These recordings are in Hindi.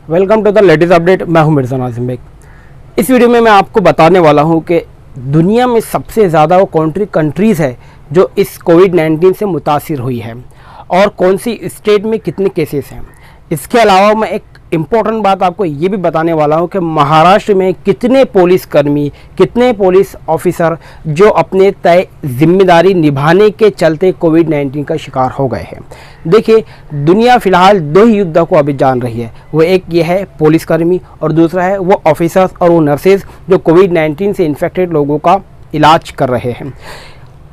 Welcome to the latest update. मैं हूं मिर्ज़ा नाज़िम बेग। इस वीडियो में मैं आपको बताने वाला हूं कि दुनिया में सबसे ज़्यादा वो कंट्रीज़ है जो इस कोविड-19 से मुतासिर हुई है और कौन सी स्टेट में कितने केसेस हैं। इसके अलावा मैं एक इम्पोर्टेंट बात आपको ये भी बताने वाला हूँ कि महाराष्ट्र में कितने पुलिसकर्मी, कितने पुलिस ऑफिसर जो अपने तय जिम्मेदारी निभाने के चलते कोविड-19 का शिकार हो गए हैं। देखिए, दुनिया फ़िलहाल दो ही युद्धों को अभी जान रही है। वो एक ये है पुलिसकर्मी और दूसरा है वो ऑफिसर्स और वो नर्सेज जो कोविड-19 से इन्फेक्टेड लोगों का इलाज कर रहे हैं।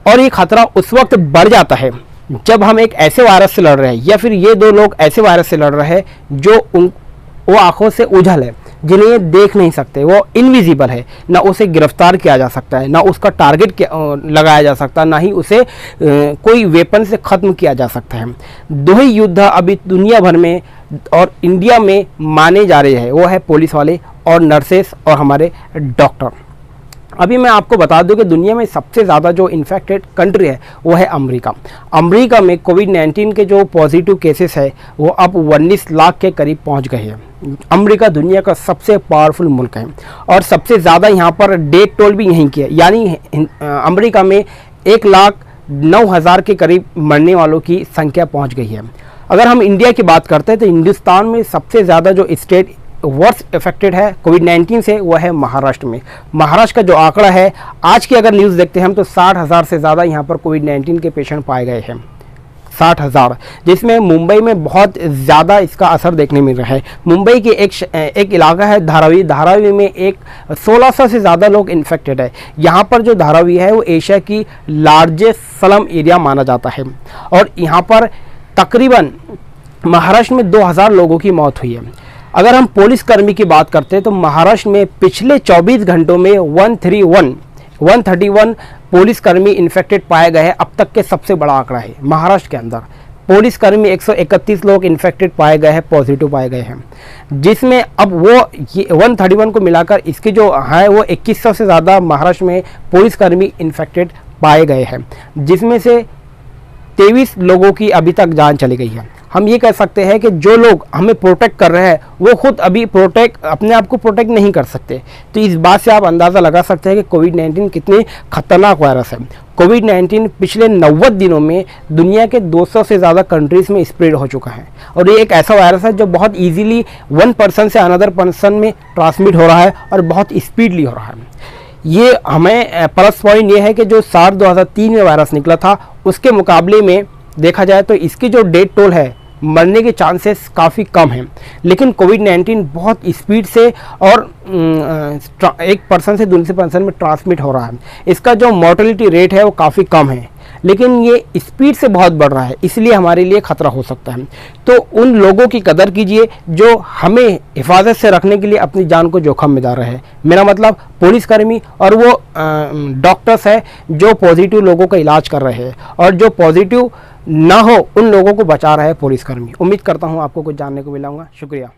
और ये खतरा उस वक्त बढ़ जाता है जब हम एक ऐसे वायरस से लड़ रहे हैं या फिर ये दो लोग ऐसे वायरस से लड़ रहे हैं जो वो आंखों से ओझल है, जिन्हें ये देख नहीं सकते, वो इनविजिबल है। ना उसे गिरफ्तार किया जा सकता है, ना उसका टारगेट लगाया जा सकता, ना ही उसे कोई वेपन से ख़त्म किया जा सकता है। दो ही युद्ध अभी दुनिया भर में और इंडिया में माने जा रहे हैं, वो है पुलिस वाले और नर्सेस और हमारे डॉक्टर। अभी मैं आपको बता दूं कि दुनिया में सबसे ज़्यादा जो इन्फेक्टेड कंट्री है वो है अमेरिका। अमेरिका में कोविड-19 के जो पॉजिटिव केसेस है वो अब 19 लाख के करीब पहुंच गए हैं। अमेरिका दुनिया का सबसे पावरफुल मुल्क है और सबसे ज़्यादा यहाँ पर डेथ टोल भी यहीं की है, यानी अमेरिका में 1,09,000 के करीब मरने वालों की संख्या पहुँच गई है। अगर हम इंडिया की बात करते हैं तो हिंदुस्तान में सबसे ज़्यादा जो स्टेट वर्स्ट इफेक्टेड है कोविड-19 से वो है महाराष्ट्र में। महाराष्ट्र का जो आंकड़ा है, आज की अगर न्यूज़ देखते हैं हम तो 60,000 से ज़्यादा यहाँ पर कोविड-19 के पेशेंट पाए गए हैं। 60,000, जिसमें मुंबई में बहुत ज़्यादा इसका असर देखने मिल रहा है। मुंबई के एक इलाका है धारावी में एक 1600 से ज़्यादा लोग इन्फेक्टेड है। यहाँ पर जो धारावी है वो एशिया की लार्जेस्ट स्लम एरिया माना जाता है और यहाँ पर तकरीबन महाराष्ट्र में 2000 लोगों की मौत हुई है। अगर हम पुलिसकर्मी की बात करते हैं तो महाराष्ट्र में पिछले 24 घंटों में 131 पुलिसकर्मी इन्फेक्टेड पाए गए हैं। अब तक के सबसे बड़ा आंकड़ा है महाराष्ट्र के अंदर। पुलिसकर्मी 131 लोग इन्फेक्टेड पाए गए हैं, पॉजिटिव पाए गए हैं, जिसमें अब वो ये 131 को मिलाकर इसके जो है वो 2100 से ज़्यादा महाराष्ट्र में पुलिसकर्मी इन्फेक्टेड पाए गए हैं, जिसमें से 23 लोगों की अभी तक जान चली गई है। हम ये कह सकते हैं कि जो लोग हमें प्रोटेक्ट कर रहे हैं वो खुद अभी अपने आप को प्रोटेक्ट नहीं कर सकते। तो इस बात से आप अंदाज़ा लगा सकते हैं कि कोविड-19 कितनी खतरनाक वायरस है। कोविड-19 पिछले 90 दिनों में दुनिया के 200 से ज़्यादा कंट्रीज़ में स्प्रेड हो चुका है और ये एक ऐसा वायरस है जो बहुत ईजीली वन पर्सन से अनदर पर्सन में ट्रांसमिट हो रहा है और बहुत स्पीडली हो रहा है। ये हमें प्लस पॉइंट ये है कि जो सार्स 2003 में वायरस निकला था उसके मुकाबले में देखा जाए तो इसकी जो डेथ टोल है, मरने के चांसेस काफ़ी कम हैं, लेकिन कोविड-19 बहुत स्पीड से और एक पर्सन से दूसरे पर्सन में ट्रांसमिट हो रहा है। इसका जो मॉर्टेलिटी रेट है वो काफ़ी कम है, लेकिन ये स्पीड से बहुत बढ़ रहा है, इसलिए हमारे लिए ख़तरा हो सकता है। तो उन लोगों की कदर कीजिए जो हमें हिफाजत से रखने के लिए अपनी जान को जोखिम में डाल रहे हैं। मेरा मतलब पुलिसकर्मी और वो डॉक्टर्स है जो पॉजिटिव लोगों का इलाज कर रहे हैं और जो पॉजिटिव ना हो उन लोगों को बचा रहे हैं पुलिसकर्मी। उम्मीद करता हूँ आपको कुछ जानने को मिला होगा। शुक्रिया।